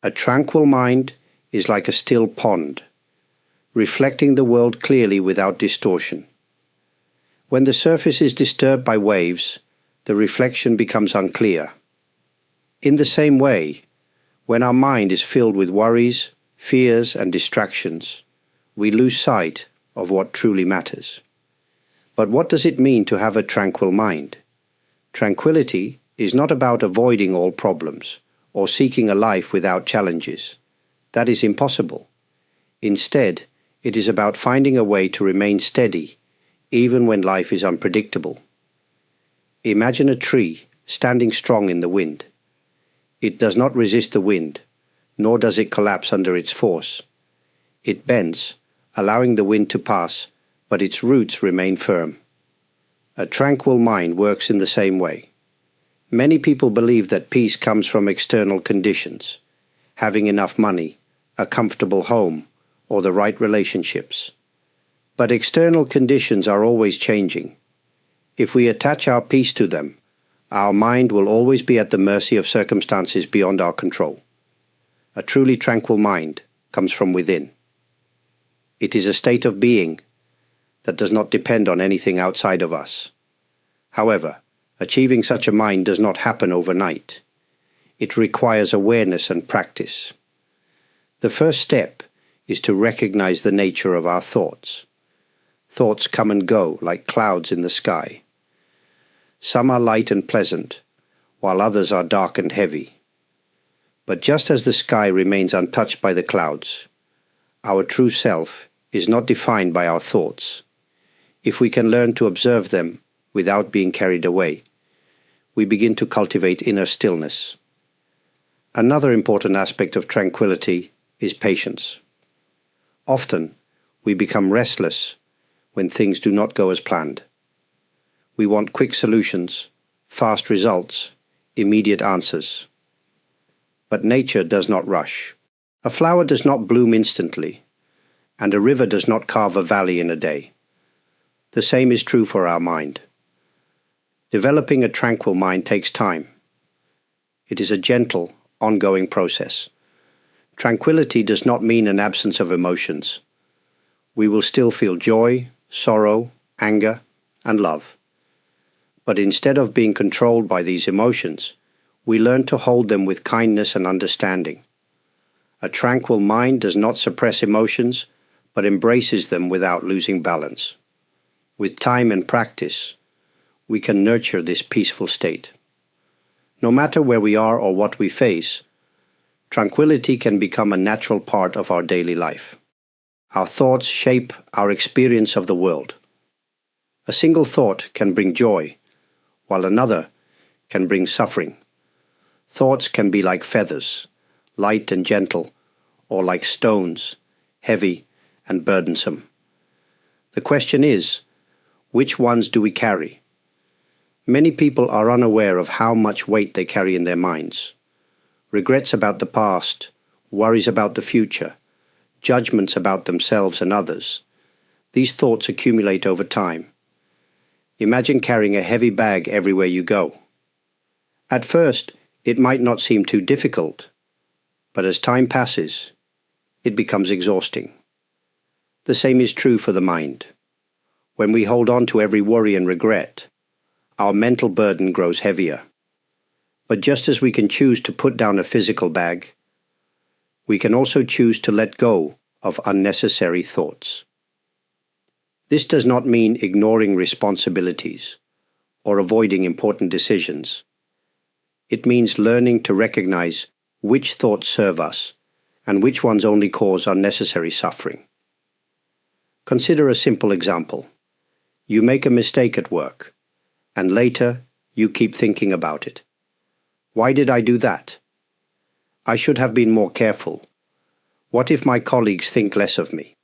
A tranquil mind is like a still pond, reflecting the world clearly without distortion. When the surface is disturbed by waves, the reflection becomes unclear. In the same way, when our mind is filled with worries, fears, and distractions, we lose sight of what truly matters. But what does it mean to have a tranquil mind? Tranquility is not about avoiding all problems or seeking a life without challenges. That is impossible. Instead, it is about finding a way to remain steady, even when life is unpredictable. Imagine a tree standing strong in the wind. It does not resist the wind, nor does it collapse under its force. It bends, allowing the wind to pass, but its roots remain firm. A tranquil mind works in the same way. Many people believe that peace comes from external conditions, having enough money, a comfortable home, or the right relationships. But external conditions are always changing. If we attach our peace to them, our mind will always be at the mercy of circumstances beyond our control. A truly tranquil mind comes from within. It is a state of being that does not depend on anything outside of us. However, achieving such a mind does not happen overnight. It requires awareness and practice. The first step is to recognize the nature of our thoughts. Thoughts come and go like clouds in the sky. Some are light and pleasant, while others are dark and heavy. But just as the sky remains untouched by the clouds, our true self is not defined by our thoughts. If we can learn to observe them without being carried away, we begin to cultivate inner stillness. Another important aspect of tranquility is patience. Often, we become restless when things do not go as planned. We want quick solutions, fast results, immediate answers. But nature does not rush. A flower does not bloom instantly, and a river does not carve a valley in a day. The same is true for our mind. Developing a tranquil mind takes time. It is a gentle, ongoing process. Tranquility does not mean an absence of emotions. We will still feel joy, sorrow, anger, and love. But instead of being controlled by these emotions, we learn to hold them with kindness and understanding. A tranquil mind does not suppress emotions, but embraces them without losing balance. With time and practice, we can nurture this peaceful state. No matter where we are or what we face, tranquility can become a natural part of our daily life. Our thoughts shape our experience of the world. A single thought can bring joy, while another can bring suffering. Thoughts can be like feathers, light and gentle, or like stones, heavy and burdensome. The question is, which ones do we carry? Many people are unaware of how much weight they carry in their minds. Regrets about the past, worries about the future, judgments about themselves and others. These thoughts accumulate over time. Imagine carrying a heavy bag everywhere you go. At first, it might not seem too difficult, but as time passes, it becomes exhausting. The same is true for the mind. When we hold on to every worry and regret, our mental burden grows heavier. But just as we can choose to put down a physical bag, we can also choose to let go of unnecessary thoughts. This does not mean ignoring responsibilities or avoiding important decisions. It means learning to recognize which thoughts serve us and which ones only cause unnecessary suffering. Consider a simple example. You make a mistake at work, and later you keep thinking about it. Why did I do that? I should have been more careful. What if my colleagues think less of me?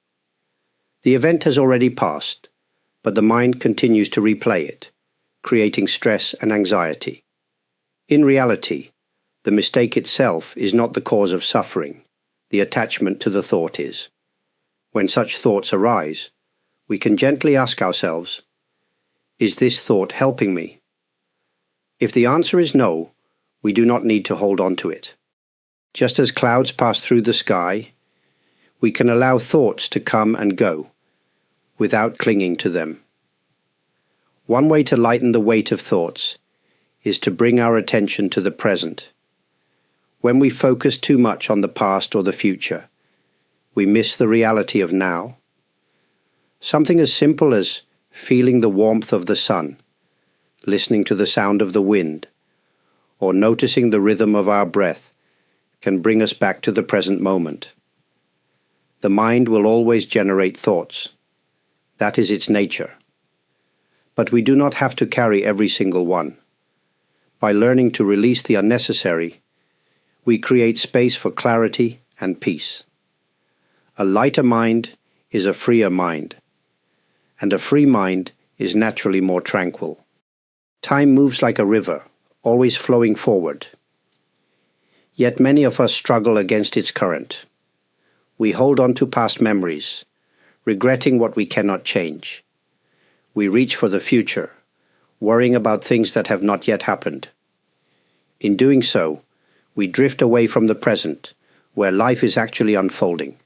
The event has already passed, but the mind continues to replay it, creating stress and anxiety. In reality, the mistake itself is not the cause of suffering. The attachment to the thought is. When such thoughts arise, we can gently ask ourselves, is this thought helping me? If the answer is no, we do not need to hold on to it. Just as clouds pass through the sky, we can allow thoughts to come and go without clinging to them. One way to lighten the weight of thoughts is to bring our attention to the present. When we focus too much on the past or the future, we miss the reality of now. Something as simple as feeling the warmth of the sun, listening to the sound of the wind, or noticing the rhythm of our breath can bring us back to the present moment. The mind will always generate thoughts. That is its nature. But we do not have to carry every single one. By learning to release the unnecessary, we create space for clarity and peace. A lighter mind is a freer mind, and a free mind is naturally more tranquil. Time moves like a river, always flowing forward. Yet many of us struggle against its current. We hold on to past memories, regretting what we cannot change. We reach for the future, worrying about things that have not yet happened. In doing so, we drift away from the present, where life is actually unfolding.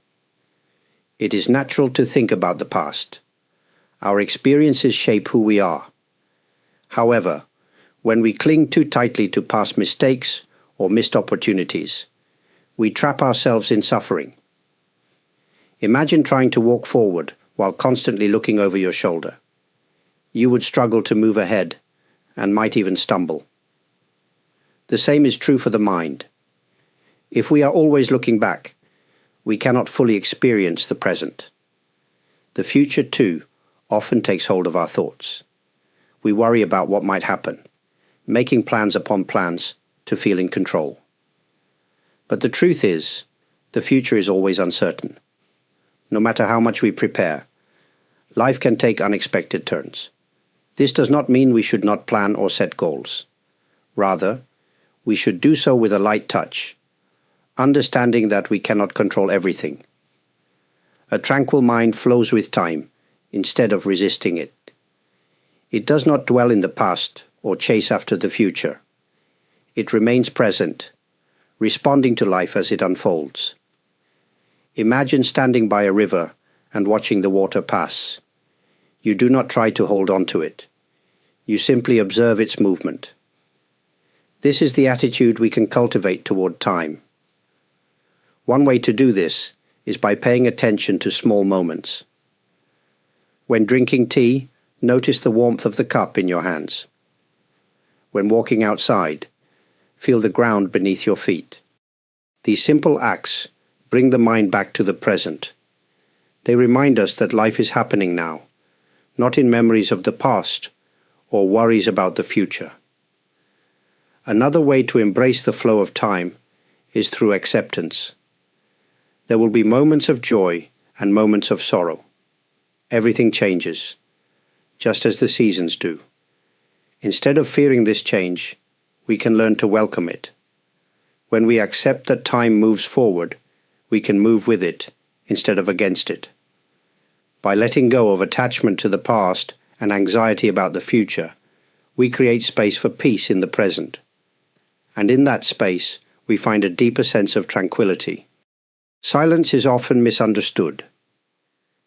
It is natural to think about the past. Our experiences shape who we are. However, when we cling too tightly to past mistakes or missed opportunities, we trap ourselves in suffering. Imagine trying to walk forward while constantly looking over your shoulder. You would struggle to move ahead and might even stumble. The same is true for the mind. If we are always looking back, we cannot fully experience the present. The future, too, often takes hold of our thoughts. We worry about what might happen, making plans upon plans to feel in control. But the truth is, the future is always uncertain. No matter how much we prepare, life can take unexpected turns. This does not mean we should not plan or set goals. Rather, we should do so with a light touch, understanding that we cannot control everything. A tranquil mind flows with time instead of resisting it. It does not dwell in the past or chase after the future. It remains present, responding to life as it unfolds. Imagine standing by a river and watching the water pass. You do not try to hold on to it. You simply observe its movement. This is the attitude we can cultivate toward time. One way to do this is by paying attention to small moments. When drinking tea, notice the warmth of the cup in your hands. When walking outside, feel the ground beneath your feet. These simple acts bring the mind back to the present. They remind us that life is happening now, not in memories of the past or worries about the future. Another way to embrace the flow of time is through acceptance. There will be moments of joy and moments of sorrow. Everything changes, just as the seasons do. Instead of fearing this change, we can learn to welcome it. When we accept that time moves forward, we can move with it instead of against it. By letting go of attachment to the past and anxiety about the future, we create space for peace in the present. And in that space, we find a deeper sense of tranquility. Silence is often misunderstood.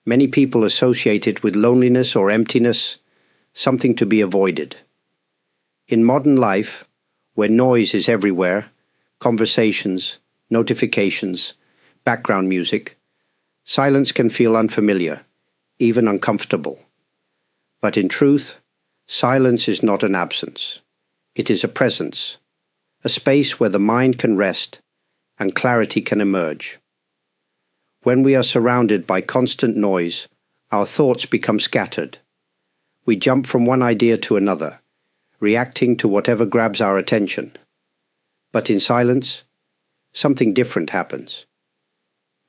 Many people associate it with loneliness or emptiness, something to be avoided. In modern life, where noise is everywhere, conversations, notifications, background music, silence can feel unfamiliar, even uncomfortable. But in truth, silence is not an absence. It is a presence, a space where the mind can rest and clarity can emerge. When we are surrounded by constant noise, our thoughts become scattered. We jump from one idea to another, reacting to whatever grabs our attention. But in silence, something different happens.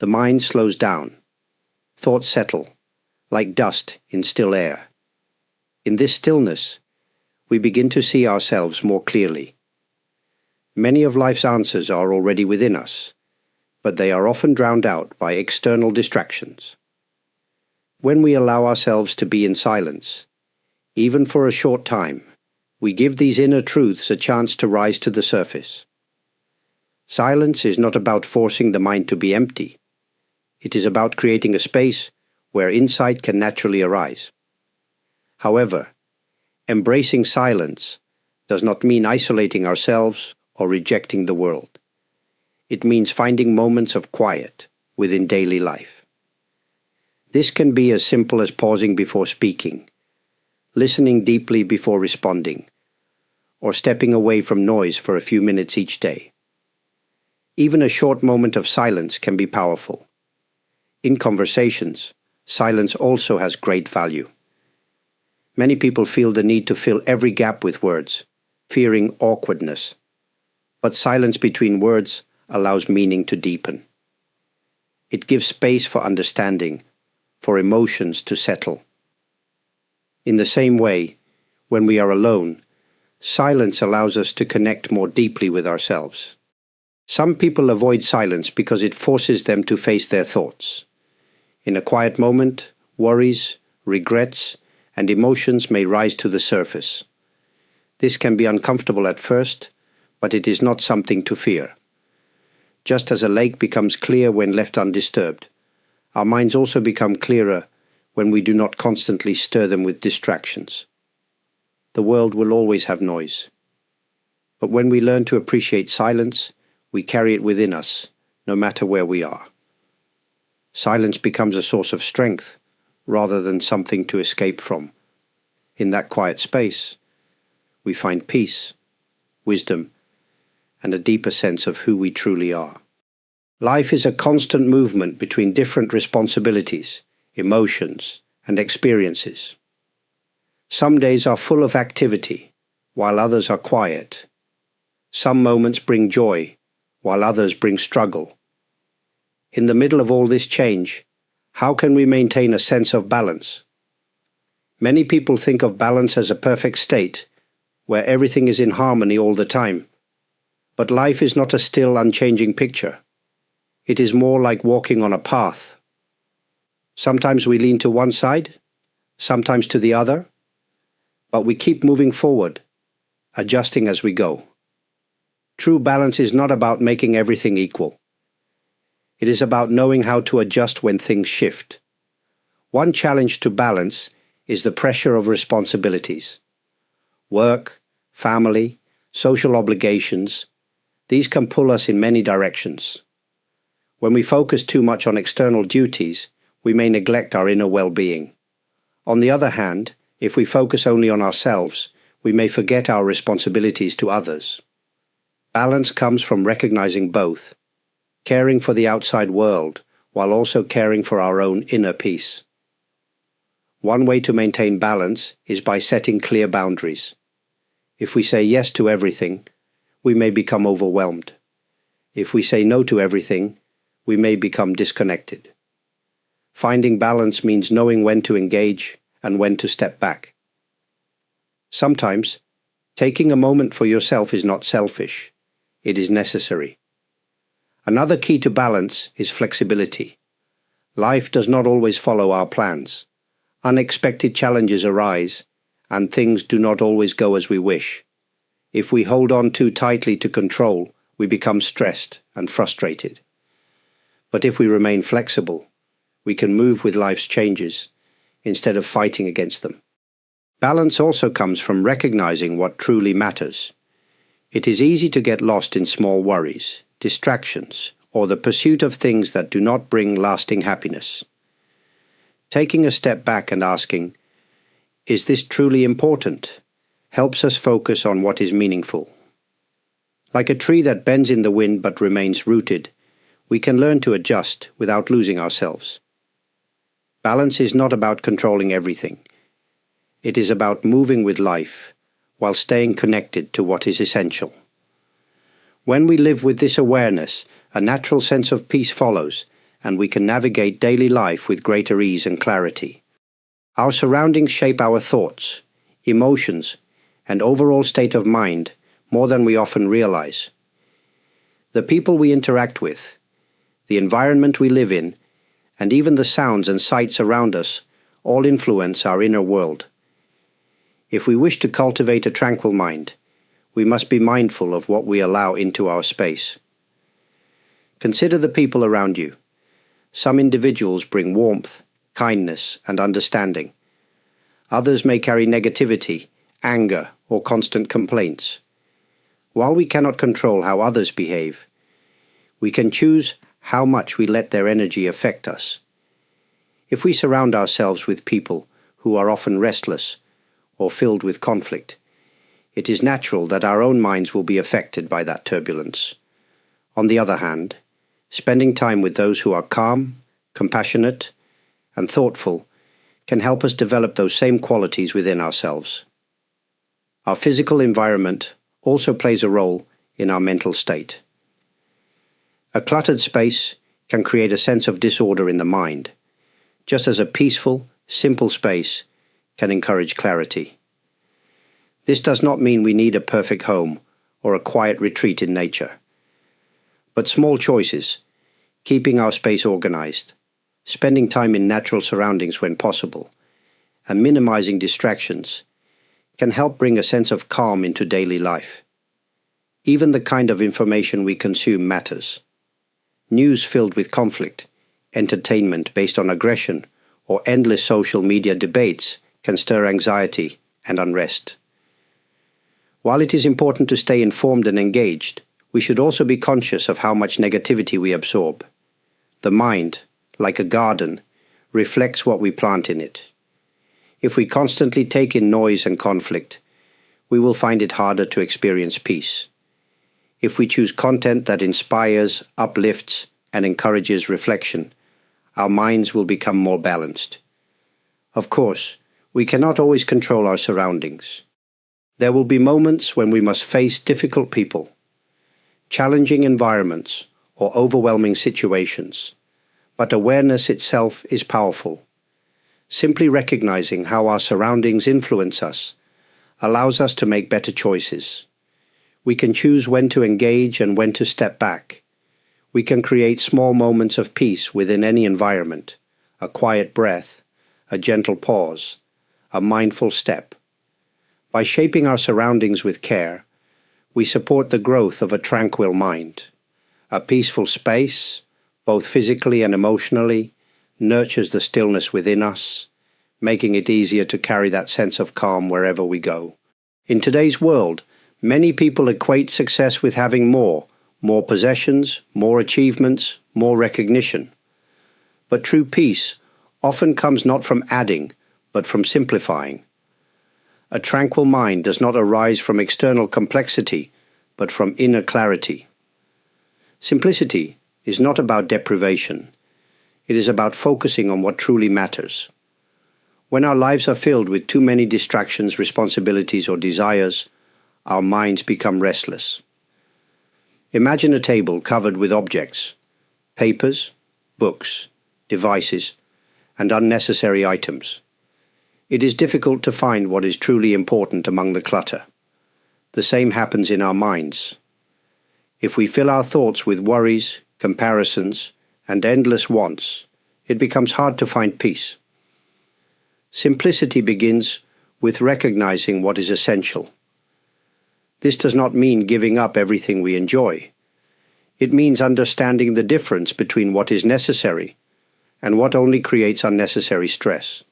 The mind slows down. Thoughts settle, like dust in still air. In this stillness, we begin to see ourselves more clearly. Many of life's answers are already within us, but they are often drowned out by external distractions. When we allow ourselves to be in silence, even for a short time, we give these inner truths a chance to rise to the surface. Silence is not about forcing the mind to be empty. It is about creating a space where insight can naturally arise. However, embracing silence does not mean isolating ourselves or rejecting the world. It means finding moments of quiet within daily life. This can be as simple as pausing before speaking, listening deeply before responding, or stepping away from noise for a few minutes each day. Even a short moment of silence can be powerful. In conversations, silence also has great value. Many people feel the need to fill every gap with words, fearing awkwardness. But silence between words allows meaning to deepen. It gives space for understanding, for emotions to settle. In the same way, when we are alone, silence allows us to connect more deeply with ourselves. Some people avoid silence because it forces them to face their thoughts. In a quiet moment, worries, regrets, and emotions may rise to the surface. This can be uncomfortable at first, but it is not something to fear. Just as a lake becomes clear when left undisturbed, our minds also become clearer when we do not constantly stir them with distractions. The world will always have noise. But when we learn to appreciate silence, we carry it within us, no matter where we are. Silence becomes a source of strength, rather than something to escape from. In that quiet space, we find peace, wisdom, and a deeper sense of who we truly are. Life is a constant movement between different responsibilities, emotions, and experiences. Some days are full of activity, while others are quiet. Some moments bring joy, while others bring struggle. In the middle of all this change, how can we maintain a sense of balance? Many people think of balance as a perfect state, where everything is in harmony all the time. But life is not a still, unchanging picture. It is more like walking on a path. Sometimes we lean to one side, sometimes to the other, but we keep moving forward, adjusting as we go. True balance is not about making everything equal. It is about knowing how to adjust when things shift. One challenge to balance is the pressure of responsibilities. Work, family, social obligations, these can pull us in many directions. When we focus too much on external duties, we may neglect our inner well-being. On the other hand, if we focus only on ourselves, we may forget our responsibilities to others. Balance comes from recognizing both, caring for the outside world while also caring for our own inner peace. One way to maintain balance is by setting clear boundaries. If we say yes to everything, we may become overwhelmed. If we say no to everything, we may become disconnected. Finding balance means knowing when to engage and when to step back. Sometimes, taking a moment for yourself is not selfish. It is necessary. Another key to balance is flexibility. Life does not always follow our plans. Unexpected challenges arise, and things do not always go as we wish. If we hold on too tightly to control, we become stressed and frustrated. But if we remain flexible, we can move with life's changes instead of fighting against them. Balance also comes from recognizing what truly matters. It is easy to get lost in small worries, distractions, or the pursuit of things that do not bring lasting happiness. Taking a step back and asking, "Is this truly important?" helps us focus on what is meaningful. Like a tree that bends in the wind but remains rooted, we can learn to adjust without losing ourselves. Balance is not about controlling everything. It is about moving with life while staying connected to what is essential. When we live with this awareness, a natural sense of peace follows, and we can navigate daily life with greater ease and clarity. Our surroundings shape our thoughts, emotions, and overall state of mind more than we often realize. The people we interact with, the environment we live in, and even the sounds and sights around us all influence our inner world. If we wish to cultivate a tranquil mind, we must be mindful of what we allow into our space. Consider the people around you. Some individuals bring warmth, kindness, and understanding. Others may carry negativity, anger, or constant complaints. While we cannot control how others behave, we can choose how much we let their energy affect us. If we surround ourselves with people who are often restless or filled with conflict, it is natural that our own minds will be affected by that turbulence. On the other hand, spending time with those who are calm, compassionate, and thoughtful can help us develop those same qualities within ourselves. Our physical environment also plays a role in our mental state. A cluttered space can create a sense of disorder in the mind, just as a peaceful, simple space can encourage clarity. This does not mean we need a perfect home or a quiet retreat in nature. But small choices, keeping our space organized, spending time in natural surroundings when possible, and minimizing distractions can help bring a sense of calm into daily life. Even the kind of information we consume matters. News filled with conflict, entertainment based on aggression, or endless social media debates can stir anxiety and unrest. While it is important to stay informed and engaged, we should also be conscious of how much negativity we absorb. The mind, like a garden, reflects what we plant in it. If we constantly take in noise and conflict, we will find it harder to experience peace. If we choose content that inspires, uplifts, and encourages reflection, our minds will become more balanced. Of course, we cannot always control our surroundings. There will be moments when we must face difficult people, challenging environments, or overwhelming situations, but awareness itself is powerful. Simply recognizing how our surroundings influence us allows us to make better choices. We can choose when to engage and when to step back. We can create small moments of peace within any environment, a quiet breath, a gentle pause, a mindful step. By shaping our surroundings with care, we support the growth of a tranquil mind. A peaceful space, both physically and emotionally, nurtures the stillness within us, making it easier to carry that sense of calm wherever we go. In today's world, many people equate success with having more possessions, more achievements, more recognition. But true peace often comes not from adding, but from simplifying. A tranquil mind does not arise from external complexity, but from inner clarity. Simplicity is not about deprivation. It is about focusing on what truly matters. When our lives are filled with too many distractions, responsibilities, or desires, our minds become restless. Imagine a table covered with objects, papers, books, devices, and unnecessary items. It is difficult to find what is truly important among the clutter. The same happens in our minds. If we fill our thoughts with worries, comparisons, and endless wants, it becomes hard to find peace. Simplicity begins with recognizing what is essential. This does not mean giving up everything we enjoy. It means understanding the difference between what is necessary and what only creates unnecessary stress.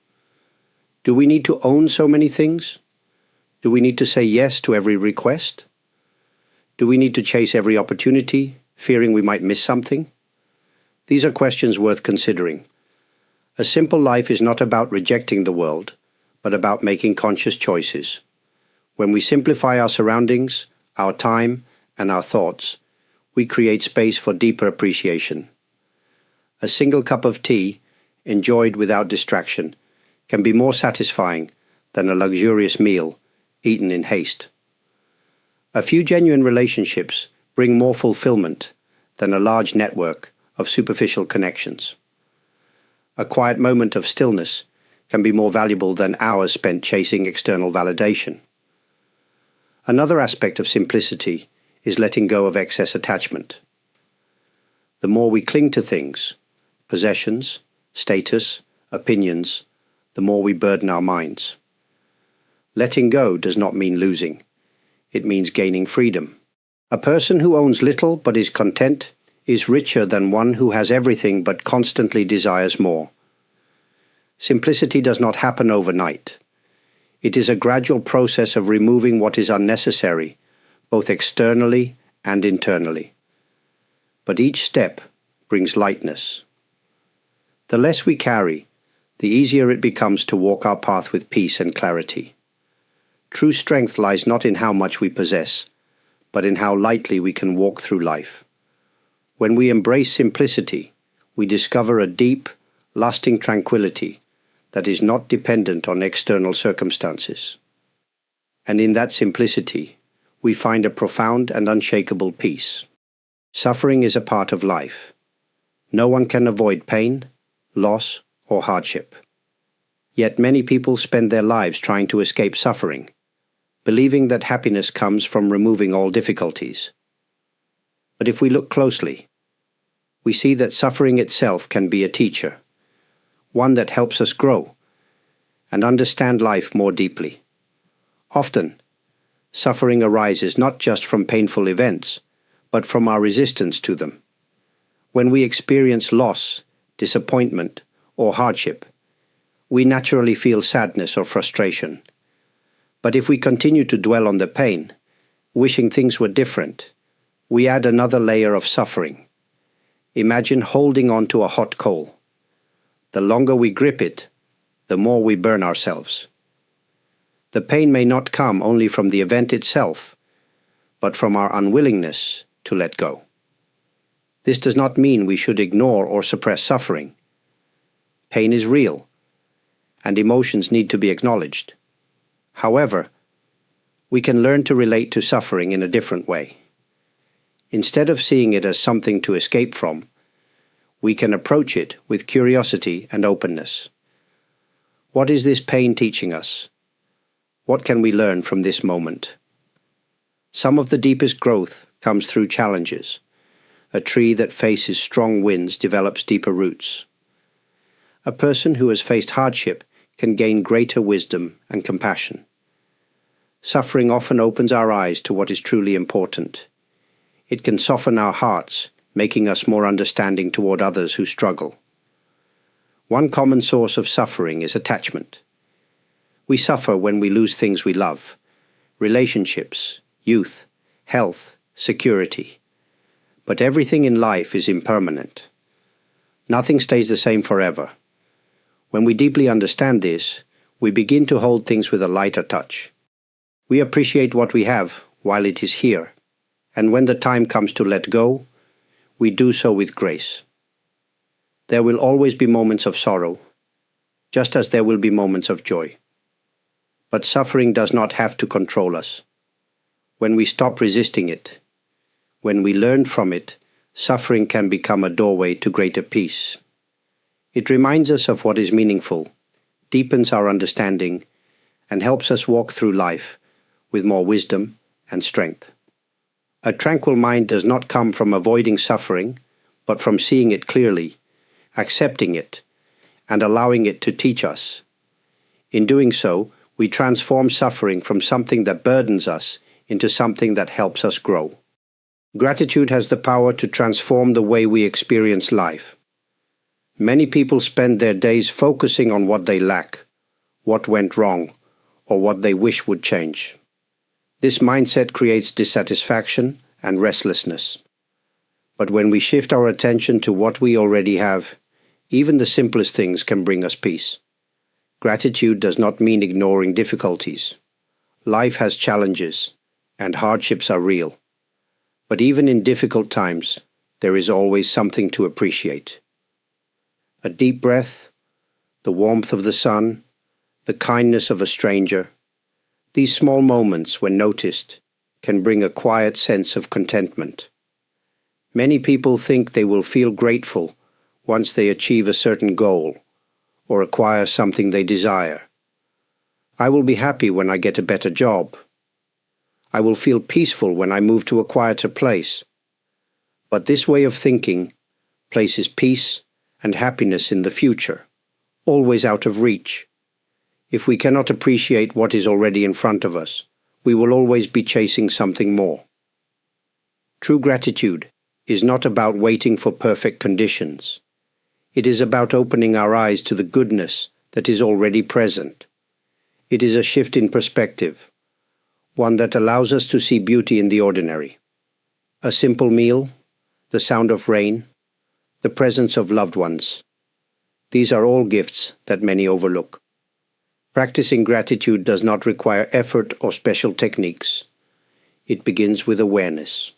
Do we need to own so many things? Do we need to say yes to every request? Do we need to chase every opportunity, fearing we might miss something? These are questions worth considering. A simple life is not about rejecting the world, but about making conscious choices. When we simplify our surroundings, our time, and our thoughts, we create space for deeper appreciation. A single cup of tea, enjoyed without distraction, can be more satisfying than a luxurious meal eaten in haste. A few genuine relationships bring more fulfillment than a large network of superficial connections. A quiet moment of stillness can be more valuable than hours spent chasing external validation. Another aspect of simplicity is letting go of excess attachment. The more we cling to things, possessions, status, opinions, the more we burden our minds. Letting go does not mean losing. It means gaining freedom. A person who owns little but is content is richer than one who has everything but constantly desires more. Simplicity does not happen overnight. It is a gradual process of removing what is unnecessary, both externally and internally. But each step brings lightness. The less we carry, the easier it becomes to walk our path with peace and clarity. True strength lies not in how much we possess, but in how lightly we can walk through life. When we embrace simplicity, we discover a deep, lasting tranquility that is not dependent on external circumstances. And in that simplicity, we find a profound and unshakable peace. Suffering is a part of life. No one can avoid pain, loss, or hardship. Yet many people spend their lives trying to escape suffering, believing that happiness comes from removing all difficulties. But if we look closely, we see that suffering itself can be a teacher, one that helps us grow and understand life more deeply. Often, suffering arises not just from painful events, but from our resistance to them. When we experience loss, disappointment, or hardship, we naturally feel sadness or frustration. But if we continue to dwell on the pain, wishing things were different, we add another layer of suffering. Imagine holding on to a hot coal. The longer we grip it, the more we burn ourselves. The pain may not come only from the event itself, but from our unwillingness to let go. This does not mean we should ignore or suppress suffering. Pain is real, and emotions need to be acknowledged. However, we can learn to relate to suffering in a different way. Instead of seeing it as something to escape from, we can approach it with curiosity and openness. What is this pain teaching us? What can we learn from this moment? Some of the deepest growth comes through challenges. A tree that faces strong winds develops deeper roots. A person who has faced hardship can gain greater wisdom and compassion. Suffering often opens our eyes to what is truly important. It can soften our hearts, making us more understanding toward others who struggle. One common source of suffering is attachment. We suffer when we lose things we love: relationships, youth, health, security. But everything in life is impermanent. Nothing stays the same forever. When we deeply understand this, we begin to hold things with a lighter touch. We appreciate what we have while it is here, and when the time comes to let go, we do so with grace. There will always be moments of sorrow, just as there will be moments of joy. But suffering does not have to control us. When we stop resisting it, when we learn from it, suffering can become a doorway to greater peace. It reminds us of what is meaningful, deepens our understanding, and helps us walk through life with more wisdom and strength. A tranquil mind does not come from avoiding suffering, but from seeing it clearly, accepting it, and allowing it to teach us. In doing so, we transform suffering from something that burdens us into something that helps us grow. Gratitude has the power to transform the way we experience life. Many people spend their days focusing on what they lack, what went wrong, or what they wish would change. This mindset creates dissatisfaction and restlessness. But when we shift our attention to what we already have, even the simplest things can bring us peace. Gratitude does not mean ignoring difficulties. Life has challenges, and hardships are real. But even in difficult times, there is always something to appreciate. A deep breath, the warmth of the sun, the kindness of a stranger. These small moments, when noticed, can bring a quiet sense of contentment. Many people think they will feel grateful once they achieve a certain goal or acquire something they desire. I will be happy when I get a better job. I will feel peaceful when I move to a quieter place. But this way of thinking places peace and happiness in the future, always out of reach. If we cannot appreciate what is already in front of us, we will always be chasing something more. True gratitude is not about waiting for perfect conditions. It is about opening our eyes to the goodness that is already present. It is a shift in perspective, one that allows us to see beauty in the ordinary. A simple meal, the sound of rain, the presence of loved ones. These are all gifts that many overlook. Practicing gratitude does not require effort or special techniques. It begins with awareness.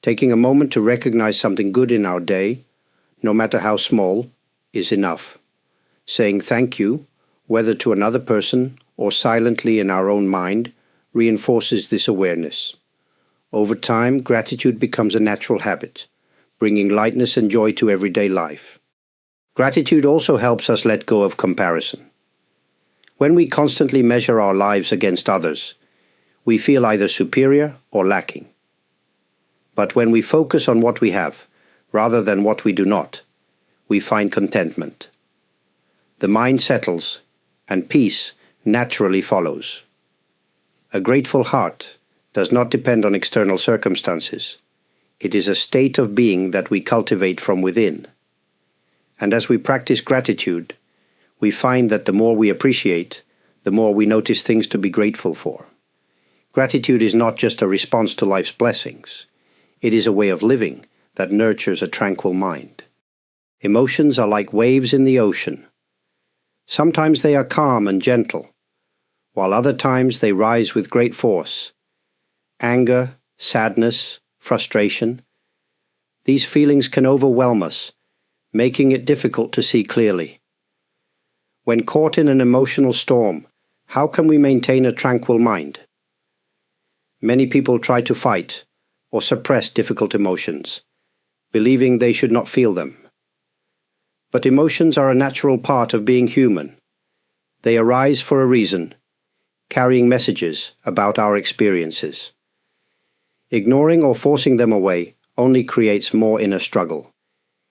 Taking a moment to recognize something good in our day, no matter how small, is enough. Saying thank you, whether to another person or silently in our own mind, reinforces this awareness. Over time, gratitude becomes a natural habit, bringing lightness and joy to everyday life. Gratitude also helps us let go of comparison. When we constantly measure our lives against others, we feel either superior or lacking. But when we focus on what we have, rather than what we do not, we find contentment. The mind settles, and peace naturally follows. A grateful heart does not depend on external circumstances. It is a state of being that we cultivate from within. And as we practice gratitude, we find that the more we appreciate, the more we notice things to be grateful for. Gratitude is not just a response to life's blessings. It is a way of living that nurtures a tranquil mind. Emotions are like waves in the ocean. Sometimes they are calm and gentle, while other times they rise with great force. Anger, sadness, frustration. These feelings can overwhelm us, making it difficult to see clearly. When caught in an emotional storm, how can we maintain a tranquil mind? Many people try to fight or suppress difficult emotions, believing they should not feel them. But emotions are a natural part of being human. They arise for a reason, carrying messages about our experiences. Ignoring or forcing them away only creates more inner struggle.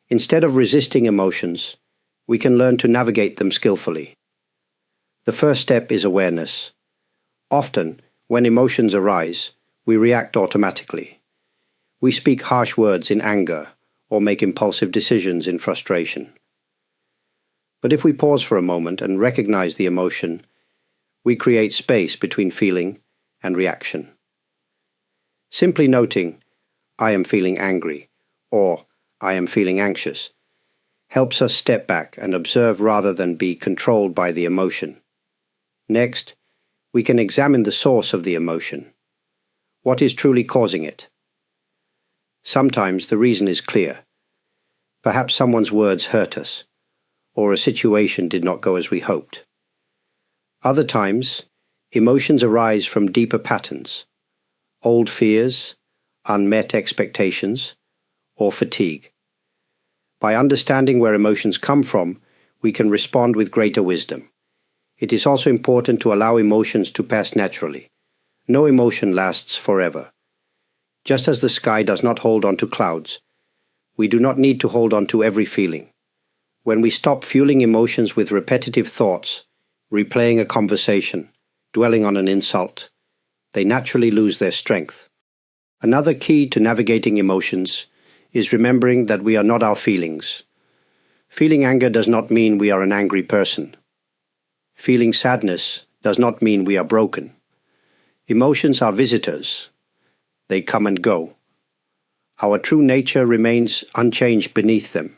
Instead of resisting emotions, we can learn to navigate them skillfully. The first step is awareness. Often, when emotions arise, we react automatically. We speak harsh words in anger or make impulsive decisions in frustration. But if we pause for a moment and recognize the emotion, we create space between feeling and reaction. Simply noting, "I am feeling angry," or "I am feeling anxious," helps us step back and observe rather than be controlled by the emotion. Next, we can examine the source of the emotion. What is truly causing it? Sometimes the reason is clear. Perhaps someone's words hurt us, or a situation did not go as we hoped. Other times, emotions arise from deeper patterns, old fears, unmet expectations, or fatigue. By understanding where emotions come from, we can respond with greater wisdom. It is also important to allow emotions to pass naturally. No emotion lasts forever. Just as the sky does not hold on to clouds, we do not need to hold on to every feeling. When we stop fueling emotions with repetitive thoughts, replaying a conversation, dwelling on an insult, they naturally lose their strength. Another key to navigating emotions is remembering that we are not our feelings. Feeling anger does not mean we are an angry person. Feeling sadness does not mean we are broken. Emotions are visitors. They come and go. Our true nature remains unchanged beneath them,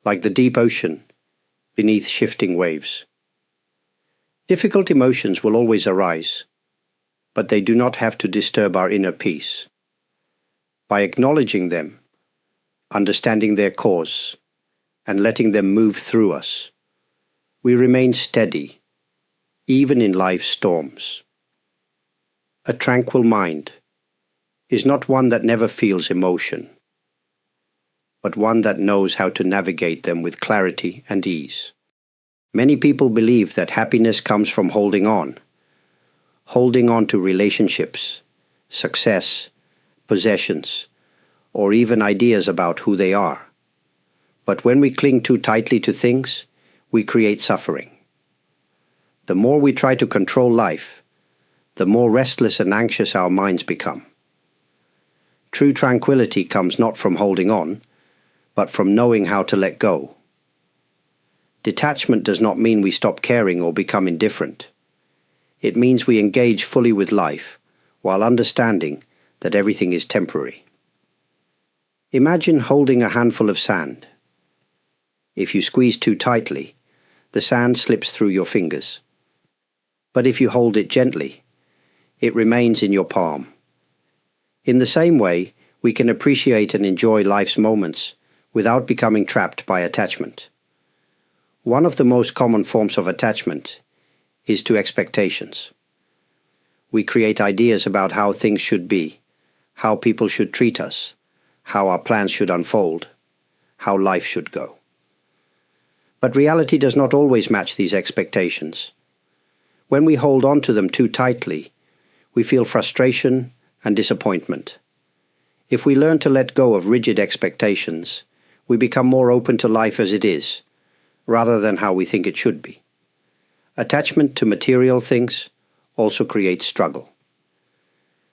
like the deep ocean beneath shifting waves. Difficult emotions will always arise, but they do not have to disturb our inner peace. By acknowledging them, understanding their cause, and letting them move through us, we remain steady, even in life's storms. A tranquil mind is not one that never feels emotion, but one that knows how to navigate them with clarity and ease. Many people believe that happiness comes from holding on to relationships, success, possessions, or even ideas about who they are. But when we cling too tightly to things, we create suffering. The more we try to control life, the more restless and anxious our minds become. True tranquility comes not from holding on, but from knowing how to let go. Detachment does not mean we stop caring or become indifferent. It means we engage fully with life, while understanding that everything is temporary. Imagine holding a handful of sand. If you squeeze too tightly, the sand slips through your fingers. But if you hold it gently, it remains in your palm. In the same way, we can appreciate and enjoy life's moments without becoming trapped by attachment. One of the most common forms of attachment is to expectations. We create ideas about how things should be, how people should treat us, how our plans should unfold, how life should go. But reality does not always match these expectations. When we hold on to them too tightly, we feel frustration and disappointment. If we learn to let go of rigid expectations, we become more open to life as it is, rather than how we think it should be. Attachment to material things also creates struggle.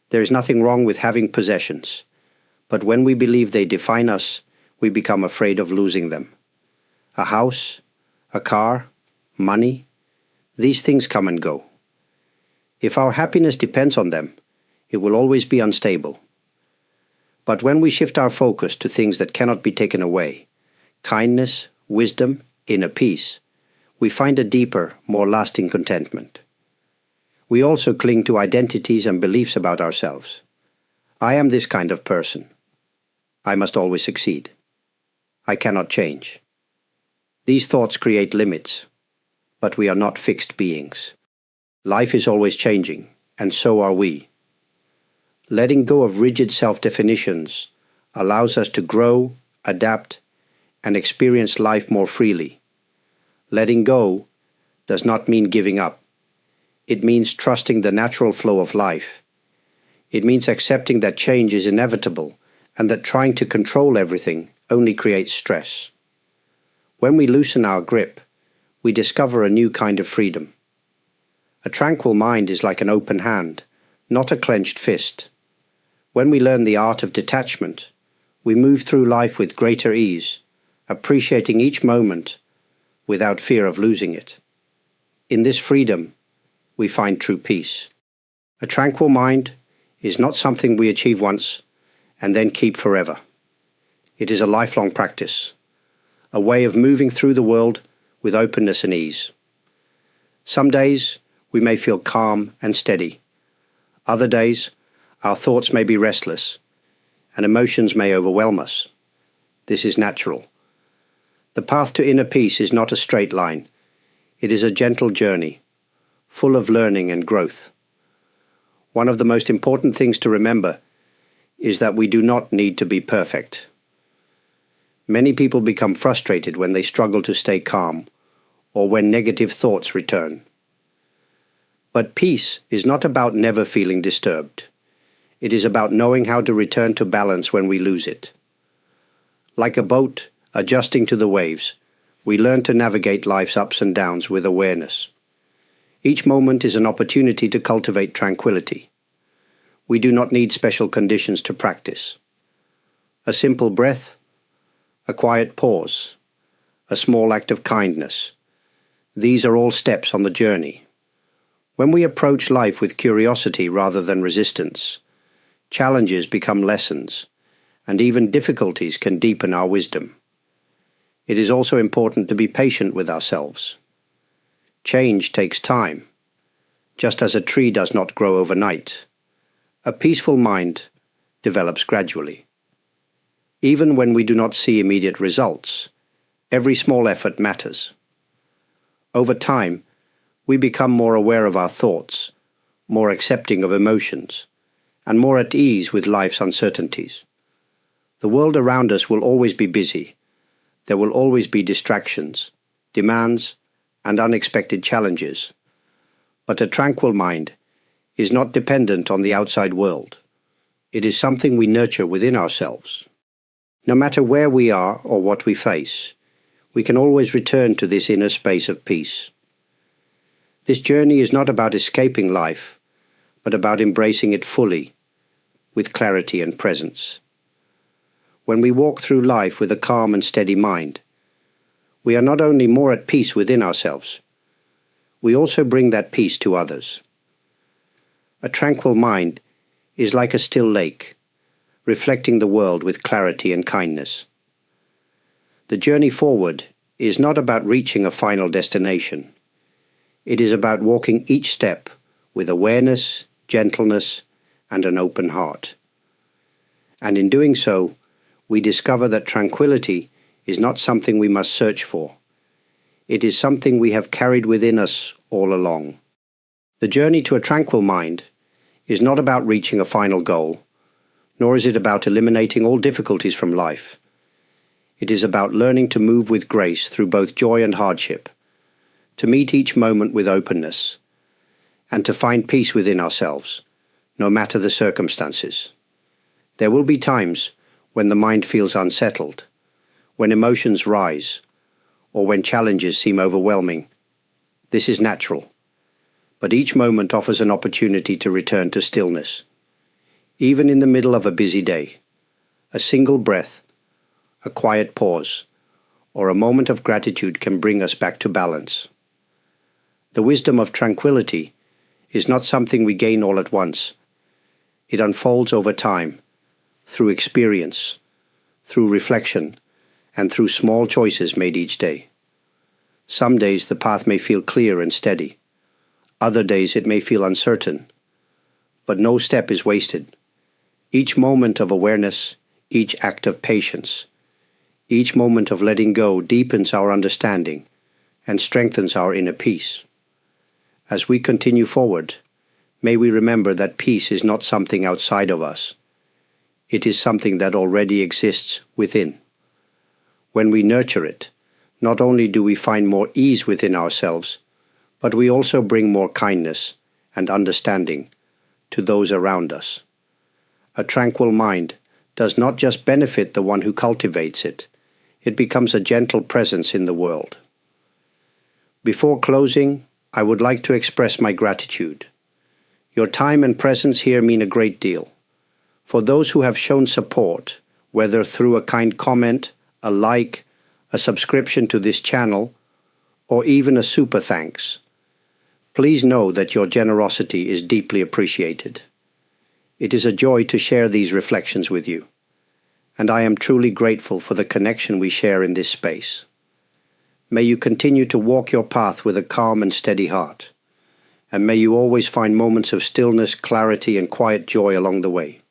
There is nothing wrong with having possessions, but when we believe they define us, we become afraid of losing them. A house, a car, money, these things come and go. If our happiness depends on them, it will always be unstable. But when we shift our focus to things that cannot be taken away, kindness, wisdom, inner peace, we find a deeper, more lasting contentment. We also cling to identities and beliefs about ourselves. I am this kind of person. I must always succeed. I cannot change. These thoughts create limits, but we are not fixed beings. Life is always changing, and so are we. Letting go of rigid self-definitions allows us to grow, adapt, and experience life more freely. Letting go does not mean giving up. It means trusting the natural flow of life. It means accepting that change is inevitable and that trying to control everything only creates stress. When we loosen our grip, we discover a new kind of freedom. A tranquil mind is like an open hand, not a clenched fist. When we learn the art of detachment, we move through life with greater ease, appreciating each moment without fear of losing it. In this freedom, we find true peace. A tranquil mind is not something we achieve once and then keep forever. It is a lifelong practice, a way of moving through the world with openness and ease. Some days we may feel calm and steady. Other days our thoughts may be restless and emotions may overwhelm us. This is natural. The path to inner peace is not a straight line. It is a gentle journey, full of learning and growth. One of the most important things to remember is that we do not need to be perfect. Many people become frustrated when they struggle to stay calm or when negative thoughts return. But peace is not about never feeling disturbed. It is about knowing how to return to balance when we lose it. Like a boat adjusting to the waves, we learn to navigate life's ups and downs with awareness. Each moment is an opportunity to cultivate tranquility. We do not need special conditions to practice. A simple breath, a quiet pause, a small act of kindness. These are all steps on the journey. When we approach life with curiosity rather than resistance, challenges become lessons, and even difficulties can deepen our wisdom. It is also important to be patient with ourselves. Change takes time, just as a tree does not grow overnight. A peaceful mind develops gradually. Even when we do not see immediate results, every small effort matters. Over time, we become more aware of our thoughts, more accepting of emotions, and more at ease with life's uncertainties. The world around us will always be busy. There will always be distractions, demands, and unexpected challenges. But a tranquil mind is not dependent on the outside world. It is something we nurture within ourselves. No matter where we are or what we face, we can always return to this inner space of peace. This journey is not about escaping life, but about embracing it fully, with clarity and presence. When we walk through life with a calm and steady mind, we are not only more at peace within ourselves, we also bring that peace to others. A tranquil mind is like a still lake, reflecting the world with clarity and kindness. The journey forward is not about reaching a final destination. It is about walking each step with awareness, gentleness, and an open heart. And in doing so, we discover that tranquility is not something we must search for. It is something we have carried within us all along. The journey to a tranquil mind is not about reaching a final goal, nor is it about eliminating all difficulties from life. It is about learning to move with grace through both joy and hardship, to meet each moment with openness, and to find peace within ourselves, no matter the circumstances. There will be times when the mind feels unsettled, when emotions rise, or when challenges seem overwhelming. This is natural, but each moment offers an opportunity to return to stillness. Even in the middle of a busy day, a single breath, a quiet pause, or a moment of gratitude can bring us back to balance. The wisdom of tranquility is not something we gain all at once. It unfolds over time, through experience, through reflection, and through small choices made each day. Some days the path may feel clear and steady. Other days it may feel uncertain. But no step is wasted. Each moment of awareness, each act of patience, each moment of letting go deepens our understanding and strengthens our inner peace. As we continue forward, may we remember that peace is not something outside of us. It is something that already exists within. When we nurture it, not only do we find more ease within ourselves, but we also bring more kindness and understanding to those around us. A tranquil mind does not just benefit the one who cultivates it, it becomes a gentle presence in the world. Before closing, I would like to express my gratitude. Your time and presence here mean a great deal. For those who have shown support, whether through a kind comment, a like, a subscription to this channel, or even a super thanks, please know that your generosity is deeply appreciated. It is a joy to share these reflections with you, and I am truly grateful for the connection we share in this space. May you continue to walk your path with a calm and steady heart, and may you always find moments of stillness, clarity, and quiet joy along the way.